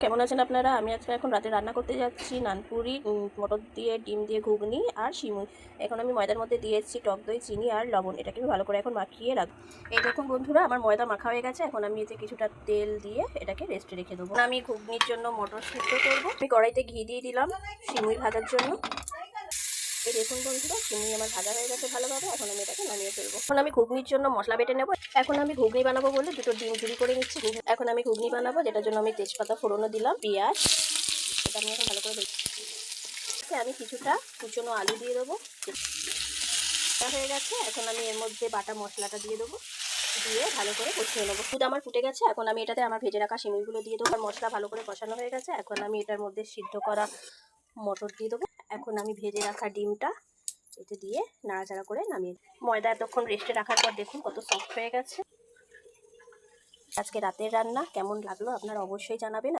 কেমন আছেন আপনারা? আমি আজকে এখন রাতে রান্না করতে যাচ্ছি নানপুরি, মটর দিয়ে, ডিম দিয়ে ঘুগনি আর সিমুই। এখন আমি ময়দার মধ্যে দিয়েছি টক দই, চিনি আর লবণ। এটাকে আমি ভালো করে এখন মাখিয়ে রাখবো। এই দেখুন বন্ধুরা, আমার ময়দা মাখা হয়ে গেছে। এখন আমি এতে কিছুটা তেল দিয়ে এটাকে রেস্টে রেখে দেবো। আমি ঘুগনির জন্য মটর সিদ্ধ করবো। আমি কড়াইতে ঘি দিয়ে দিলাম সিমুই ভাজার জন্য। এই দেখুন বন্ধুরা, সিমুই আমার ভাজা হয়ে গেছে ভালোভাবে। এখন আমি এটাকে নামিয়ে ফেলবো। এখন আমি ঘুগনির জন্য মশলা বেটে নেবো। এখন আমি ঘুগনি বানাবো বলে দুটো ডিম ঝুরি করে নিচ্ছি। এখন আমি ঘুগনি বানাবো, যেটার জন্য আমি তেজপাতা ফোড়নও দিলাম, পেঁয়াজ। এটা আমি এখন ভালো করে আমি কিছুটা কুচনো আলু দিয়ে দেবো। হয়ে গেছে, এখন আমি এর মধ্যে বাটা মশলাটা দিয়ে দেবো। দিয়ে ভালো করে কষিয়ে নেবো। দুধ আমার ফুটে গেছে, এখন আমি এটাতে আমার ভেজে রাখা সিমুইগুলো দিয়ে দেবো। আর মশলা ভালো করে কষানো হয়ে গেছে, এখন আমি এটার মধ্যে সিদ্ধ করা মটর দিয়ে দেবো। এখন আমি ভেজে রাখা ডিমটা এতে দিয়ে নাড়াচাড়া করে নামিয়ে ময়দা এতক্ষণ রেস্টে রাখার পর দেখুন কত সফট হয়ে গেছে। আজকে রাতের রান্না কেমন লাগলো আপনারা অবশ্যই জানাবেন।